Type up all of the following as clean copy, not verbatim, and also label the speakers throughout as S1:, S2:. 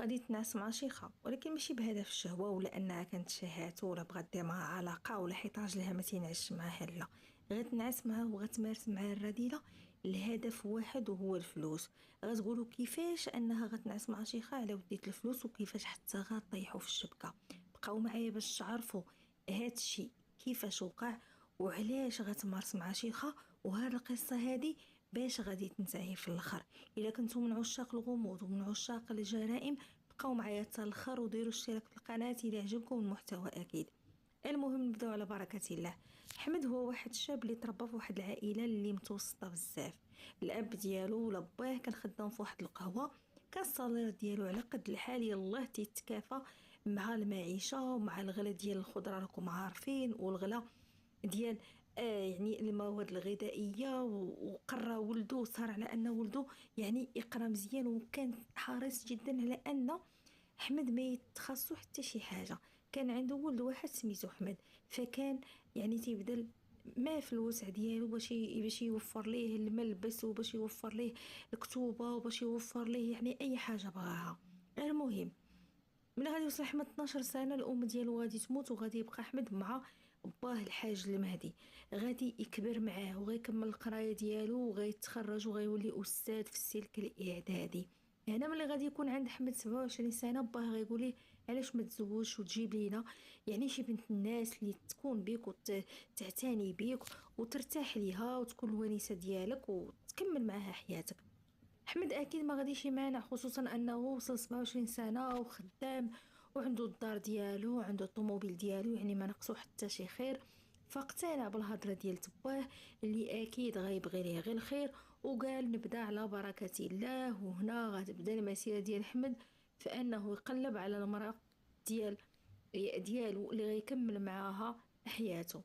S1: غادي تنعس مع شيخه، ولكن ماشي بهدف الشهوه ولا انها كانت شهاته ولا بغات دير معها علاقه ولا حيت راجلها ما تينعش معاها. لا، غتنعس معاه وغتمارس معاه الرذيله. الهدف واحد وهو الفلوس. غتقولوا كيفاش انها غتنعس مع شيخه على ودية الفلوس، وكيفاش حتى غطيحوا في الشبكه. بقاو معايا باش تعرفوا هاد الشيء كيفاش وقع وعلاش غتمارس مع شيخه، وهاد القصه هادي باش غادي تنتهي في الاخر. الا كنتم من عشاق الغموض ومن عشاق الجرائم، بقاو معايا حتى الاخر وديروا اشتراك في القناه الى عجبكم المحتوى اكيد. المهم نبداو على بركه الله. احمد هو واحد الشاب اللي تربى في واحد العائله اللي متوسطه بزاف. الاب ديالو ولا باه كان خدام في واحد القهوه، كان الصالير ديالو على قد الحال يلاه تيتكافى مع المعيشه ومع الغلا ديال الخضره، راكم عارفين، والغلا ديال يعني المواد الغذائيه. وقرر ولده وصار على ان ولده يعني يقرا مزيان، وكان حريص جدا على ان احمد ما يتخصصو حتى شي حاجه. كان عنده ولد واحد سميتو احمد، فكان يعني تيبذل ما في الوسع ديالو باش يوفر ليه الملبس وباش يوفر ليه الكتوبه وباش يوفر ليه يعني اي حاجه بغاها. المهم ملي غادي يوصل احمد 12 سنه، الام ديالو غادي تموت وغادي يبقى احمد مع باه الحاج المهدي. غادي يكبر معاه وغيكمل القرايه ديالو وغيتخرج وغيولي استاذ في السلك الاعدادي. هنا ملي غادي يكون عند احمد 27 سنه، باه غيقول ليه علاش ما تزوجش وتجيب لينا يعني شي بنت الناس اللي تكون بيك وتعتني بيك وترتاح ليها وتكون الونيسه ديالك وتكمل معها حياتك. احمد اكيد ما غاديش يمانع، خصوصا انه وصل 27 سنه وخدام وعنده الدار ديالو وعنده الطوموبيل ديالو، يعني ما نقصو حتى شي خير. فاقتنع بالهضره ديال تباه اللي اكيد غيبغي ليه غير الخير، وقال نبدا على بركه الله. وهنا غتبدا المسيره ديال احمد في انه يقلب على المراه ديال ديالو اللي غيكمل معاها حياته.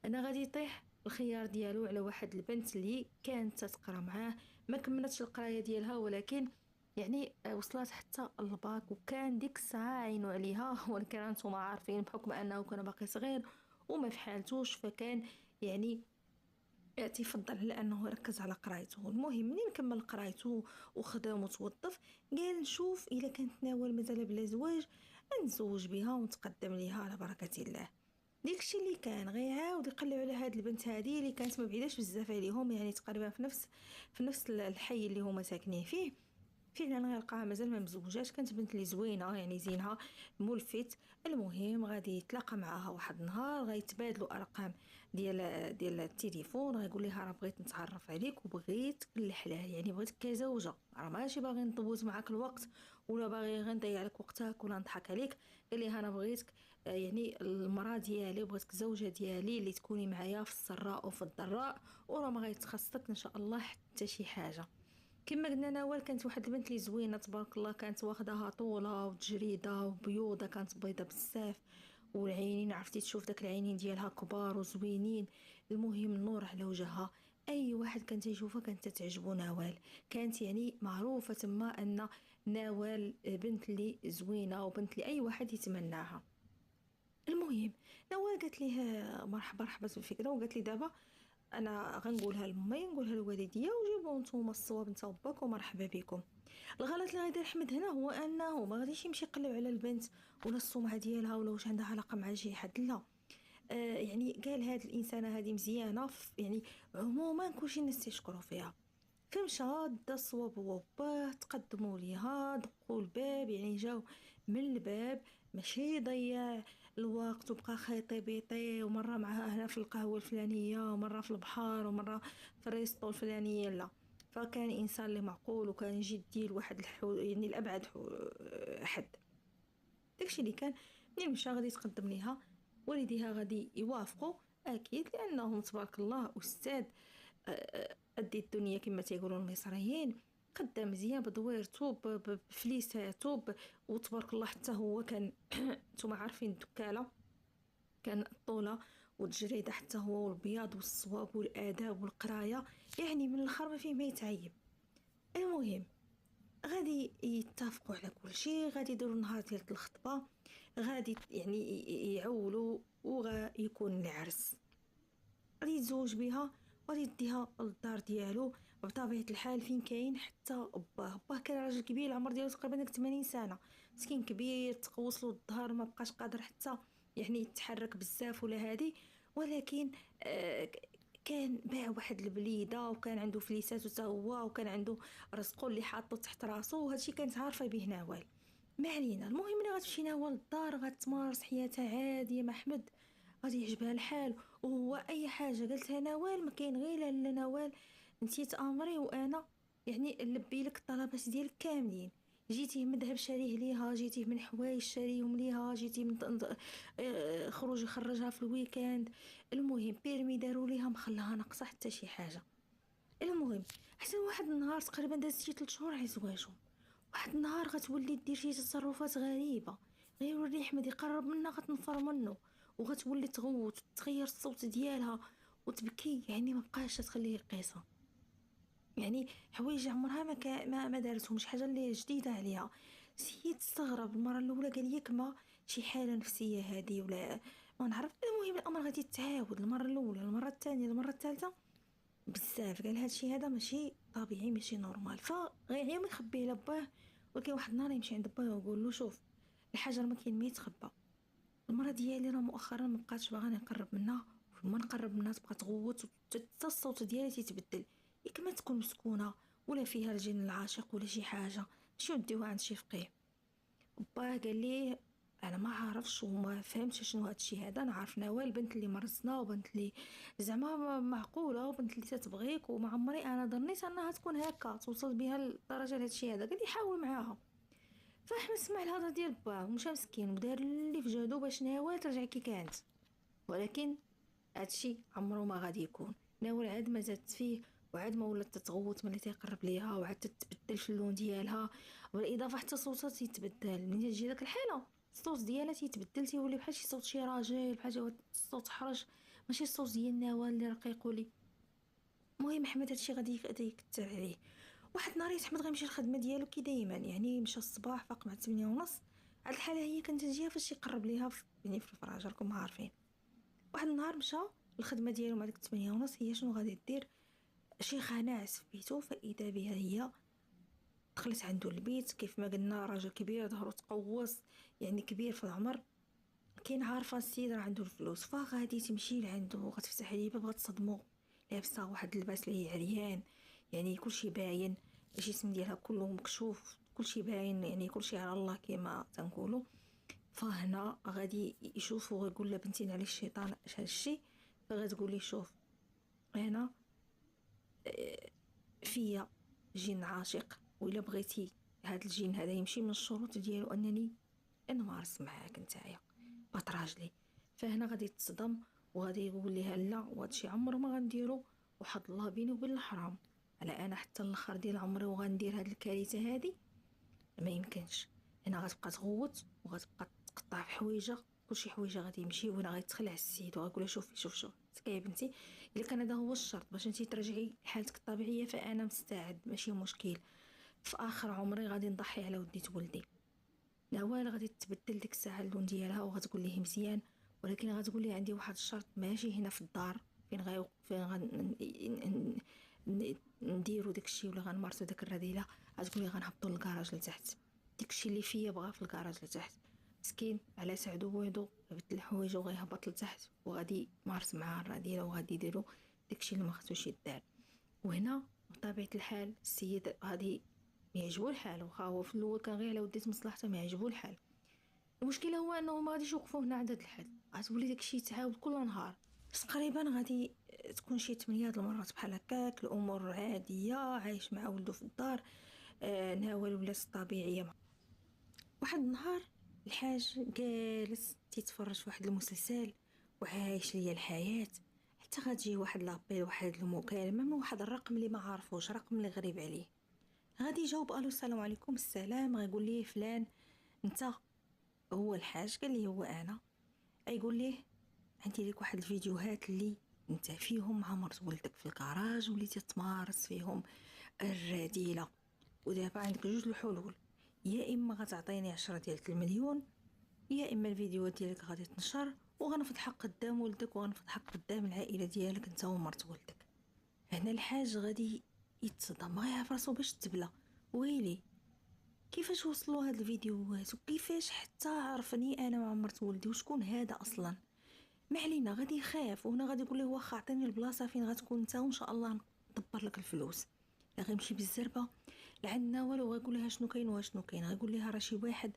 S1: انا غادي يطيح الخيار ديالو على واحد البنت اللي كانت تقرا معاه، ما كملتش القرايه ديالها ولكن يعني وصلت حتى الباك، وكان ديك الساعه عينو عليها ولكن انتم عارفين بحكم انه كان باقي صغير وما فحالتوش، فكان يعني تيفضل على انه يركز على قرايته. المهم منين كمل قرايته وخدم وتوظف، قال نشوف الا كانت ناول مازال بلا زواج نتزوج بها ونتقدم ليها على بركه الله. داكشي اللي كان غيعاود يقلب على هاد البنت هادي اللي كانت ما بعيداش بزاف عليهم، يعني تقريبا في نفس الحي اللي هما ساكنين فيه. فعلا غيلقاها مازال ما مزوجاش، كانت بنت اللي زوينه يعني زينها ملفت. المهم غادي يتلاقى معاها واحد النهار، غيتبادلوا ارقام ديال التليفون. غيقول لها راه بغيت نتعرف عليك وبغيتك الحلال، يعني بغيتك كزوجه، راه ماشي باغي نضوز معاك الوقت ولا باغي غير نضيع لك وقتك ولا نضحك عليك. قال لها انا بغيتك يعني المراه ديالي، بغيتك زوجه ديالي اللي تكوني معايا في السراء وفي الضراء، وراه ما غيتخصك ان شاء الله حتى شي حاجه. كما قلنا نوال كانت واحد البنت اللي زوينه تبارك الله، كانت واخداها طوله وتجريده وبيوضه، كانت بيضه بزاف، والعينين عرفتي تشوف داك العينين ديالها كبار وزوينين. المهم النور على وجهها، اي واحد كان تيشوفها كانت تعجبو نوال. كانت يعني معروفه تما ان نوال بنت اللي زوينه وبنت اللي اي واحد يتمناها. المهم نوال قالت ليه مرحبا مرحبا بالفكره، وقالت لي دابا انا غنقولها لمي نقولها لوالديا وجيبوا نتوما الصواب نتا وباك ومرحبا بكم. الغلط اللي غيدير احمد هنا هو انه ما غاديش يمشي يقلب على البنت ولا السمعه ديالها ولا واش عندها علاقه مع شي حد، لا. يعني قال هاد الانسانه هذه مزيانه يعني عموما كلشي الناس تيشكروا فيها. فمشى دا الصواب هو باه تقدموا ليها، دقوا الباب، يعني جاو من الباب ماشي ضيع الوقت وبقى خيطي بيطي ومره معها هنا في القهوه الفلانيه ومره في البحر ومره في الريستو الفلانيه، لا. فكان انسان اللي معقول وكان جدي لواحد يعني الابعد حد. داكشي اللي كان. منين مشى غادي يتقدم ليها، والديها غادي يوافقوا اكيد لانهم تبارك الله استاذ ادي الدنيا كما تيقولوا المصريين، خدام مزيان بدويرتو بفليساتو وتبارك الله. حتى هو كان نتوما عارفين الدكاله، كان الطوله والتجريده حتى هو، والبياض والصواب والاداب والقرايه، يعني من الاخر ما فيه ما يتعيب. المهم غادي يتفقوا على كل شيء، غادي يديروا النهار ديال الخطبه، غادي يعني يعولوا وغيكون العرس. غادي يتزوج بها وغادي يديها للدار ديالو بطبيعه الحال فين كاين حتى باه كان راجل كبير، العمر ديالو تقريبا داك 80 سنه، مسكين كبير تقوصلو الظهر، ما بقاش قادر حتى يعني يتحرك بزاف ولا هادي. ولكن آه كان باع واحد البليده وكان عنده فليسات حتى هو، وكان عنده رزقو اللي حاطو تحت راسو، وهادشي كانت عارفه به نوال. ما علينا، المهم ملي غتمشي نوال للدار غتمارس حياتها عاديه مع احمد، غادي يعجبها الحال. وهو اي حاجه قالتها نوال ما كاين غير لا نوال انتي تامري وانا يعني نلبي لك الطلبات ديالك كاملين. جيتيه من ذهب شاريه ليها، جيتيه من حوايج شاريهم ليها، جيتيه من خروج يخرجها في الويكاند. المهم بيرمي داروا ليها مخلاها ناقصه حتى شي حاجه. المهم حتى واحد النهار تقريبا دازت شي 3 شهور على زواجهم، واحد النهار غتولي دير شي تصرفات غريبه، غير وري احمد يقرب منها غتنفر منه، وغتولي تغوت وتغير الصوت ديالها وتبكي، يعني ما بقاش تخليه يقيسها. يعني حوايج عمرها ما دارتهم، شي حاجه اللي جديده عليها. سيد استغرب المره الاولى، قال ياك شي حاله نفسيه هذه ولا ما نعرف. المهم الامر غادي يتعاود، المره الاولى، المره الثانيه، المره الثالثه، بزاف قال هادشي هذا ماشي طبيعي، ماشي نورمال. فغير ما يخبيه على باه. ولكن واحد النهار يمشي عند باه ويقول له شوف، الحجر ما كاين ما يتخبى، المرة ديالي راه مؤخرا ما بقاتش باغا نقرب منها، وما نقرب منها تبقى تغوت حتى الصوت ديالها تيتبدل، ياك ما تكون مسكونه ولا فيها الجن العاشق ولا شي حاجه، مشيو نديوها عند شي فقيه. باه قال ليه انا ما عارفش وما فهمتش شنو هادشي هذا، انا عارف نوال البنت اللي مرزنا وبنت اللي زعما معقوله وبنت اللي تتبغيك، وما عمري انا ظنيت انها تكون هكا توصل بها لدرجه لهادشي هذا. قال لي حاول معاها. فاحمد سمع الهضره ديال باه ومشى مسكين ودار اللي في جهدو باش نوال ترجع كي كانت. ولكن هادشي عمرو ما غادي يكون. ناول عاد ما زادت فيه، وعاد ما ولات تتغوت ملي تيقرب ليها، وعاد تتبدل في اللون ديالها، بالاضافه حتى صوتها تيتبدل ملي تجي داك الحاله، الصوت ديالها تيتبدل، تيولي بحال شي صوت شي راجل، بحال شي صوت حرج، ماشي الصوت ديال نوال اللي رقيق ولي. المهم احمد هادشي غادي يكثر عليه. واحد النهار احمد غيمشي للخدمه ديالو كي دايما، يعني مشى الصباح فاق مع 8:30. هاد الحاله هي كانت تجيها فاش يقرب ليها يعني في الفراج، راكم عارفين. واحد النهار مشى الخدمه ديالو مع ديك 8:30، هي شنو غادي دير؟ شيخه ناعس في بيتو، فاذا بها هي دخلت عنده البيت. كيف ما قلنا راجل كبير ظهره تقوس، يعني كبير في العمر، كاين عارفه السيد راه عنده الفلوس، فغادي تمشي لعنده وغتفتح عليه الباب غتصدمو. لابسه واحد اللباس اللي هي عريان، يعني كلشي باين، الجسم ديالها كله مكشوف، كلشي باين، يعني كلشي على الله كما تنقولوا. فهنا غادي يشوفوا ويقول لها بنتي على الشيطان اش هاد الشيء. فغتقول لي شوف، انا فيا جن عاشق، وإلا بغيتي هاد الجن هذا يمشي من الشروط ديالو انني نمارس معاك نتايا بطراجلي. فهنا غادي تصدم وغادي يقول لها لا، وهادشي عمره ما غنديرو، وحد الله بيني وبين الحرام، على انا حتى الاخر ديال عمري وغندير هاد الكارثه هادي، ما يمكنش. هنا غتبقى تغوت وغتبقى تقطع في حويجه، كلشي حويجه غادي يمشي، وهنا غيتخلع السيد وغيقول لها شوفي شوف يا بنتي، الا كان هذا هو الشرط باش انتي ترجعي لحالتك الطبيعيه فانا مستعد، ماشي مشكل. في اخر عمري غادي نضحي على ودية ولدي. نوال غادي تبدل ديك الساعه اللون ديالها وغتقول ليه مزيان، ولكن غتقول ليه عندي واحد الشرط، ماشي هنا في الدار فين نديرو داكشي ولا غنمارسو داك الرذيله. غتقول ليه غنهبطو للكراج لتحت، داكشي اللي فيا بغا في الكراج لتحت. مسكين على سعدو بوحدو بدل الحوايج وغيهبط لتحت وغادي مارس معاه الرذيله، وغادي يديرو داكشي اللي ما خصوش يدار. وهنا بطبيعه الحال السيد غادي يعجبو الحال، واخا هو في الاول كان غير على وديت مصلحته، ما يعجبو الحال. المشكله هو انه ما غاديش يوقفوا هنا عند هاد الحد، غتولي داكشي يتعاود كل نهار. تقريبا غادي تكون شي 8 المرات بحال هكاك، الامور عاديه، عايش مع ولده في الدار. نهاول ولات طبيعيه. واحد النهار الحاج جالس تيتفرج في واحد المسلسل وعايش ليا الحياه، حتى غتجي واحد لابيل، واحد المكالمه من واحد الرقم اللي ما عارفوش، رقم اللي غريب عليه. غادي يجاوب الو السلام عليكم. السلام. غيقول ليه فلان انت؟ هو الحاج قال لي هو انا. يقول ليه عندي لك واحد الفيديوهات اللي انت فيهم مع مرت ولدك في الكراج وليتي تمارس فيهم الرذيله، ودابا عندك جوج الحلول، يا اما غتعطيني 10 ديال المليون، يا اما الفيديوهات ديالك غادي تنشر وغنفضحك قدام ولدك وغنفضحك قدام العائله ديالك انت ومرت ولدك. هنا الحاج غادي يتصدم، ما يعرف راسو باش تبلى. ويلي كيفاش وصلوا هاد الفيديوهات وكيفاش حتى عرفني انا مع مرت ولدي وشكون هذا اصلا. ما علينا، غادي يخاف وهنا غادي يقول له واخا عطيني البلاصه فين غتكون انت وان شاء الله ندبر لك الفلوس. لا غيمشي بالزربه لعندنا والو، غيقول لها شنو كاين وشنو كاين، غيقول لها راه شي واحد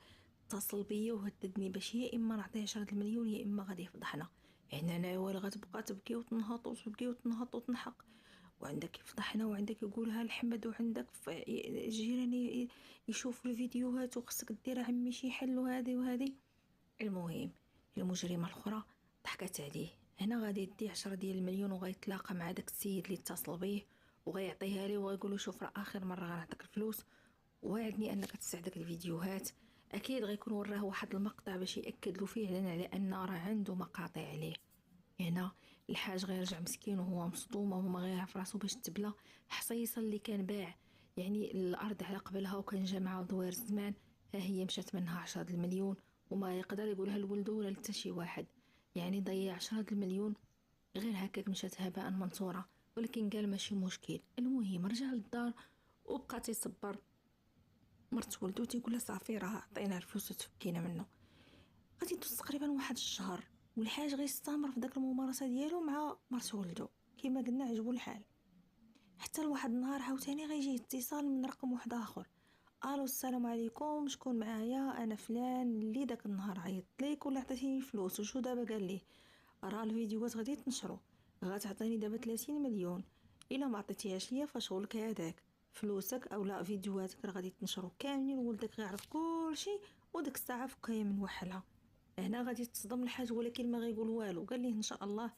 S1: اتصل بيا وهددني باش يا اما نعطيه 10 المليون يا اما غادي يفضحنا. يعني انا ولا غتبقى تبكي وتنهض وتبكي وتنهض وتنحق، وعندك يفضحنا وعندك يقولها لحمد وعندك الجيران يشوفوا الفيديوهات وخصك دير عمي شي حل وهذه وهذه. المهم المجرمه الاخرى ضحكت عليه. هنا غادي يدي 10 ديال المليون وغيتلاقى مع داك السيد اللي اتصل بيه وغيعطيها ليه وغيقول له شوف راه اخر مره غنعطيك الفلوس، وعدني انك تساعدك الفيديوهات. اكيد غيكون وراه واحد المقطع باش ياكد له فعلا على ان راه عنده مقاطع عليه. هنا الحاج غيرجع مسكين وهو مصدوم وما غيعرف راسو باش تبلى. حصيصه اللي كان باع يعني الارض على قبلها وكان جمع دوار الزمان، ها هي مشات منها 10 المليون وما يقدر يقولها لولده ولا لتا شي واحد. يعني ضيع 10 المليون غير هكاك، مشات هباء منصوره. ولكن قال ماشي مشكل. المهم رجع للدار وبقى تيصبر مرت ولدو تيقول لها صافي راه عطينا الفلوس وتفكينا منه. غادي يدوز تقريبا واحد الشهر والحاج غيستمر في داك الممارسه ديالو مع مرت ولدو كما قلنا عجبو الحال. حتى لواحد النهار عاوتاني غيجي اتصال من رقم واحد اخر. الو السلام عليكم، شكون معايا؟ انا فلان اللي داك النهار عيطت ليك ولا عطيتيني الفلوس وشو دابا؟ قال ليه راه الفيديوهات غادي تنشرو، غتعطيني دابا 30 مليون، الا ما عطيتيهاش ليا فشغلك هذاك، فلوسك او لا فيديوهاتك راه غادي تنشرو كاملين وولدك غيعرف كلشي. وديك الساعه فكايه من وحلها. هنا غادي تصدم الحاج ولكن ما غيقول والو. قال ليه ان شاء الله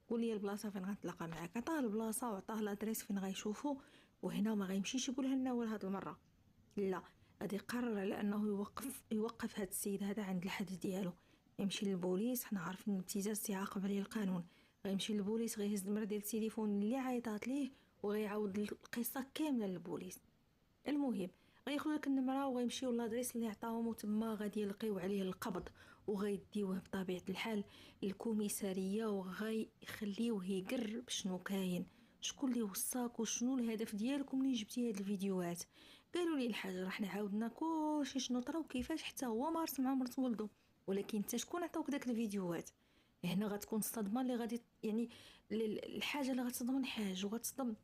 S1: قول لي البلاصه فين غنتلاقى معاك. عطاه البلاصه وعطاه لادريس فين غيشوفو. وهنا ما غيمشيش يقولها لنا ولا هاد المره، لا غادي يقرر على انه يوقف هاد السيد هذا عند الحد ديالو. يمشي للبوليس، حنا عارفين الابتزاز تيعاقب عليه القانون. غيمشي للبوليس غيهز النمره ديال التليفون اللي عيطات ليه وغيعاود القصه كامله للبوليس. المهم غياخذ لك النمره وغيمشيو لادريس اللي عطاهم وتما غادي يلقيو عليه القبض وغيديوه بطبيعه الحال للكوميساريه وغيخليوه يقر بشنو كاين، شكون اللي وصاك وشنو الهدف ديالكم منين جبتي هاد الفيديوهات. قالوا لي الحاجه راه حنا عاودنا كلشي شنو طرا وكيفاش حتى هو مارس مع مرت ولدو، ولكن انت شكون عطاوك داك الفيديوهات؟ هنا غتكون الصدمه اللي غادي يعني الحاجه اللي غتصدم الحاج وغتصدم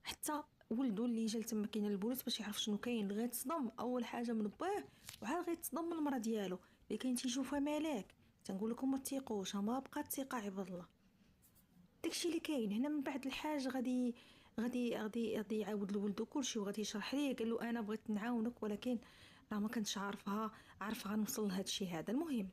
S1: حتى ولدو اللي جا تما كاين البوليس باش يعرف شنو كاين. غيتصدم اول حاجه من باه وعاد غيتصدم من المرا ديالو اللي كاين تيشوفها ملاك. تنقول لكم ما تيقوش، ما بقات الثقه عباد الله. داكشي اللي كاين هنا. من بعد الحاج غادي يعاود لولدو كلشي وغادي يشرح ليه. قال له انا بغيت نعاونك ولكن راه ما كنتش عارفه غنوصل لهذا الشيء هذا. المهم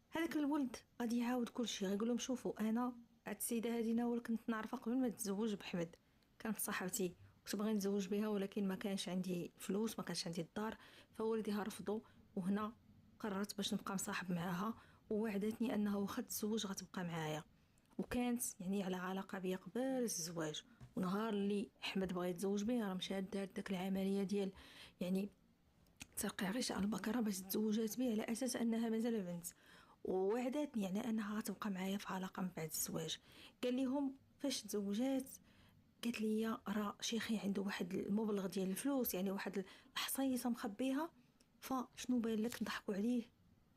S1: هذاك الولد غادي يعاود كلشي، غيقول لهم شوفوا انا هاد السيده هذه ناول كنت نعرفها قبل ما تتزوج بحمد، كانت صاحبتي كنت باغي نتزوج بها ولكن ما كانش عندي فلوس، ما كانش عندي الدار، فوالديها رفضوا وهنا قررت باش نبقى مصاحب معاها ووعدتني انه واخا تزوج غتبقى معايا. وكانت يعني على علاقه بيا قبل الزواج. ونهار اللي احمد بغى يتزوج بها راه مشات دارت داك العمليه ديال يعني ترقيع غشاء البكره باش تزوجات بيه على اساس انها مازال بنت. ووعدتني يعني انها غتبقى معايا في علاقه من بعد الزواج. قال لهم فاش تزوجات قالت لي راه شيخي عنده واحد المبلغ ديال الفلوس، يعني واحد الحصيصه مخبيها، فشنو بان لك نضحكوا عليه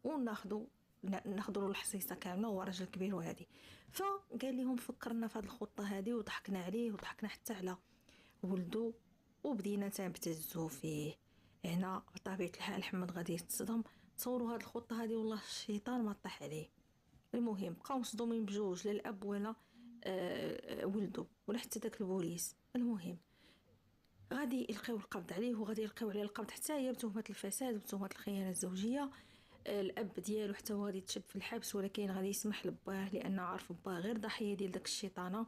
S1: وناخذوا له الحصيصه كامله، هو راجل كبير وهذه. فقال لهم فكرنا في هذه الخطه هذه وضحكنا عليه وضحكنا حتى على ولدو وبدينا تنبتزو فيه. هنا بطبيعه الحال احمد غادي يتصدم. تصوروا هذه الخطه هذه والله الشيطان ما طاح عليه. المهم بقاو مصدومين بجوج، لا الاب ولا ولدو ولا حتى داك البوليس. المهم غادي يلقيو القبض عليه وغادي يلقيو عليه القبض حتى هي بتهمه الفساد وبتهمه الخيانه الزوجيه. الاب ديالو حتى هو غادي يتشد في الحبس ولكن غادي يسمح لباه لانه عارف باه غير ضحيه ديال داك الشيطانه.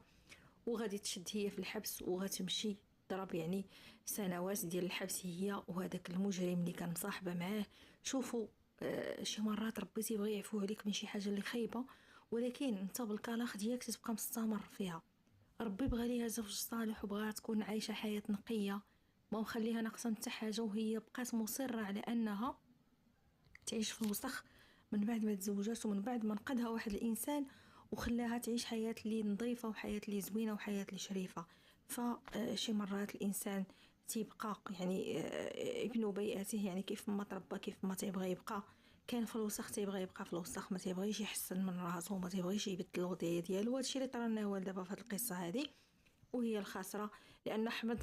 S1: وغادي تشد هي في الحبس وغتمشي ضرب يعني سنوات ديال الحبس هي وهذاك المجرم اللي كان مصاحبه معاه. شوفوا شي مرات ربي تيبغي يعفو عليك من شي حاجه اللي خايبه ولكن انت بالكلاخ ديالك تبقى مستمر فيها. ربي بغى ليها زوج صالح وبغاها تكون عايشه حياه نقيه، ما مخليها ناقصه حتى حاجه، وهي بقات مصره على انها تعيش في الوسخ من بعد ما تزوجات ومن بعد ما نقدها واحد الانسان وخلاها تعيش حياه اللي نظيفه وحياه اللي زوينه وحياه اللي شريفه. فشي مرات الانسان تيبقى يعني ابن بيئته، يعني كيف ما تربى كيف ما تيبغى يبقى. كان في الوسخ تيبغى يبقى في الوسخ، ما تيبغيش يحسن من راسو، ما تيبغيش يبدل الوضعيه ديالو. هادشي اللي طرا لنا هو دابا في هاد القصه هادي، وهي الخاسره. لان احمد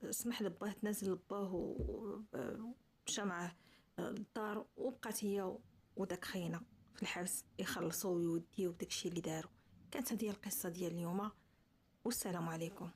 S1: سمح لباه تنازل لباه ومشى معاه للدار، وبقات هي وداك خينا في الحبس يخلصوا ويوديو داكشي اللي داروا. كانت هذه القصه ديال اليوم، والسلام عليكم.